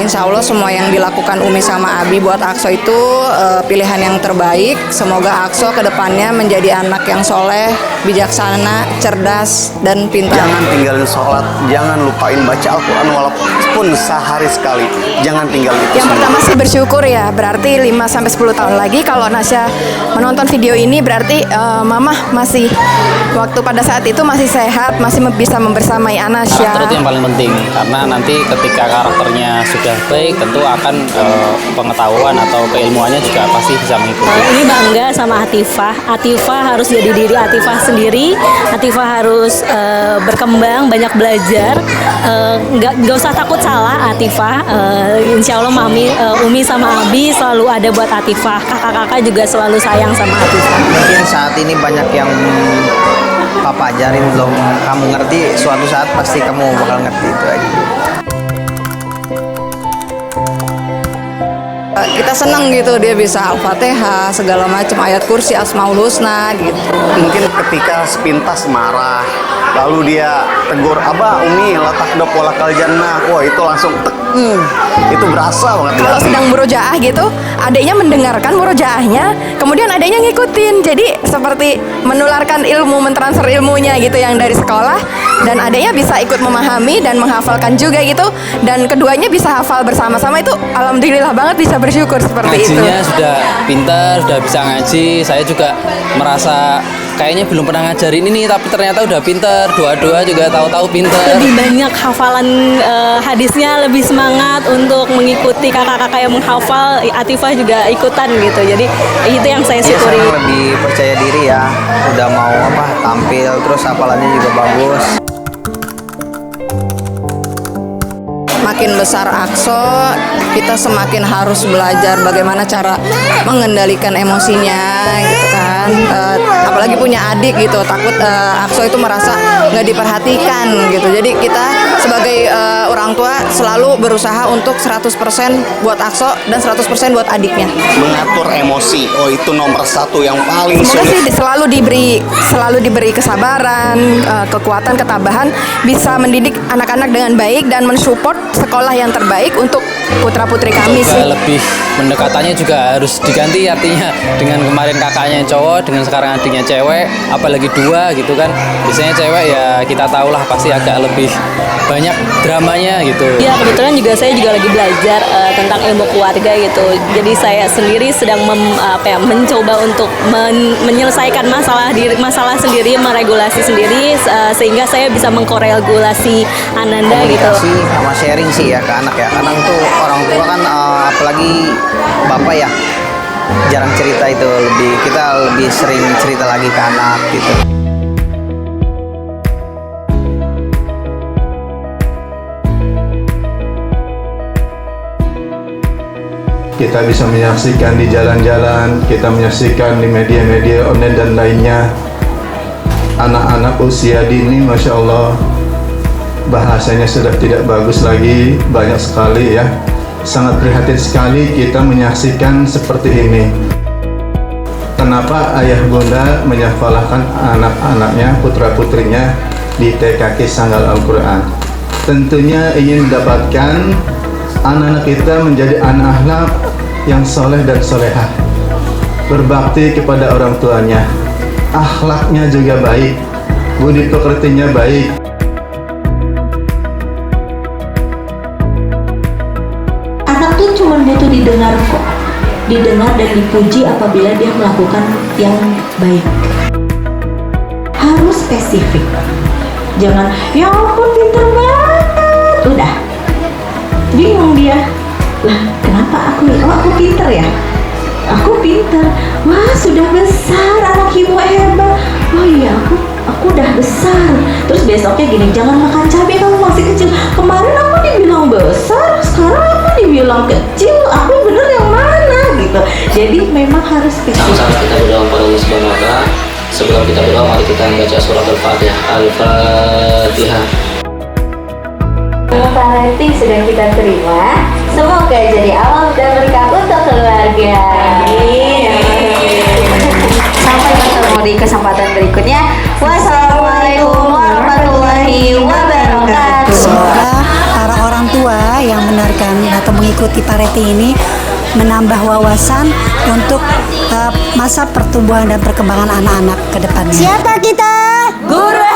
insya Allah semua yang dilakukan Umi sama Abi buat Aqso itu pilihan yang terbaik. Semoga Aqso kedepannya menjadi anak yang soleh, bijaksana, cerdas, dan pintar. Jangan tinggalin sholat, jangan lupain baca Al-Quran walaupun sehari sekali. Jangan tinggalin itu. Yang pertama sih bersyukur ya, berarti 5-10 tahun lagi kalau Nasya menonton video ini berarti Mamah masih waktu pada saat itu masih sehat, masih bisa membersamai Anasya. Karakter itu yang paling penting, karena nanti ketika karakternya sudah baik tentu akan pengetahuan atau keilmuannya juga pasti bisa mengikuti. Ini bangga sama Atifah. Atifah harus jadi diri Atifah sendiri. Atifah harus berkembang, banyak belajar. Nggak usah takut salah Atifah. Insya Allah Mami, Umi sama Abi selalu ada buat Atifah. Kakak-kakak juga selalu sayang sama Atifah. Mungkin saat ini banyak yang Papa ajarin belum kamu ngerti, suatu saat pasti kamu bakal ngerti, itu aja. Kita senang gitu dia bisa Al-Fatihah, segala macam ayat kursi, Asmaul Husna gitu. Mungkin ketika sepintas marah, lalu dia tegur, Abah, Umi, letak dok walakal jannah. Wah, itu langsung tek. Itu berasa banget. Kalau sedang murojaah gitu, adiknya mendengarkan murojaahnya, kemudian adiknya ngikutin. Jadi seperti menularkan ilmu, mentransfer ilmunya gitu yang dari sekolah, dan adiknya bisa ikut memahami dan menghafalkan juga gitu. Dan keduanya bisa hafal bersama-sama, itu alhamdulillah banget, bisa bersyukur seperti itu. Ngajinya sudah pintar, sudah bisa ngaji. Saya juga merasa kayaknya belum pernah ngajarin ini, tapi ternyata udah pintar. Doa-doa juga tahu-tahu pintar. Lebih banyak hafalan hadisnya, lebih semangat untuk mengikuti kakak-kakak yang menghafal. Atifah juga ikutan gitu. Jadi itu yang saya Dia syukuri. sekarang lebih percaya diri ya, udah mau tampil, terus hafalannya juga bagus. Makin besar Aqso, kita semakin harus belajar bagaimana cara mengendalikan emosinya gitu kan. Apalagi punya adik gitu, takut Aqso itu merasa nggak diperhatikan gitu. Jadi kita sebagai orang tua selalu berusaha untuk 100% buat Aqso dan 100% buat adiknya. Mengatur emosi, oh itu nomor satu yang paling Semoga sulit. sih selalu diberi kesabaran, kekuatan, ketabahan, bisa mendidik anak-anak dengan baik dan mensupport sekolah yang terbaik untuk putra-putri kami sih. Lebih pendekatannya juga harus diganti, artinya dengan kemarin kakaknya yang cowok, dengan sekarang adiknya cewek, apalagi dua gitu kan. Biasanya cewek ya kita tahulah pasti agak lebih banyak dramanya gitu. Ya kebetulan juga saya juga lagi belajar tentang ilmu keluarga gitu. Jadi saya sendiri sedang mencoba untuk menyelesaikan masalah sendiri, meregulasi sendiri sehingga saya bisa mengkoregulasi Ananda gitu. Komunikasi sama sharing sih ya ke anak ya. Kadang tuh orang tua kan apalagi bapak ya jarang cerita, itu kita lebih sering cerita lagi ke anak gitu. Kita bisa menyaksikan di jalan-jalan, kita menyaksikan di media-media online dan lainnya. Anak-anak usia dini, Masya Allah, bahasanya sudah tidak bagus lagi, banyak sekali ya. Sangat prihatin sekali kita menyaksikan seperti ini. Kenapa ayah bunda menyafalahkan anak-anaknya, putra-putrinya di TKK Sanggal Al-Quran? Tentunya ingin mendapatkan anak-anak kita menjadi anak akhlak yang soleh dan solehah, berbakti kepada orang tuanya, akhlaknya juga baik, budi pekertinya baik. Anak tuh cuma butuh didengar kok, didengar dan dipuji apabila dia melakukan yang baik. Harus spesifik, jangan ya ampun pinter banget, udah bingung dia, lah kenapa aku pinter ya, aku pinter, wah sudah besar anak ibu hebat, oh iya aku udah besar. Terus besoknya gini, jangan makan cabai kamu masih kecil, kemarin aku dibilang besar, sekarang aku dibilang kecil, aku bener yang mana gitu. Jadi memang harus spesifik. Sama-sama kita berdoa kepada Allah Subhanahu wa Ta'ala. Sebelum kita berdoa, mari kita membaca surat Al-Fatihah. Al-Fatihah. Semoga rating sudah kita terima. Semoga jadi alam dan berkah untuk keluarga. Amin. Sampai bertemu di kesempatan berikutnya. Wassalamualaikum warahmatullahi wabarakatuh. Semoga para orang tua yang mendengarkan atau Tipareti ini menambah wawasan untuk masa pertumbuhan dan perkembangan anak-anak ke depannya. Siapa kita? Guru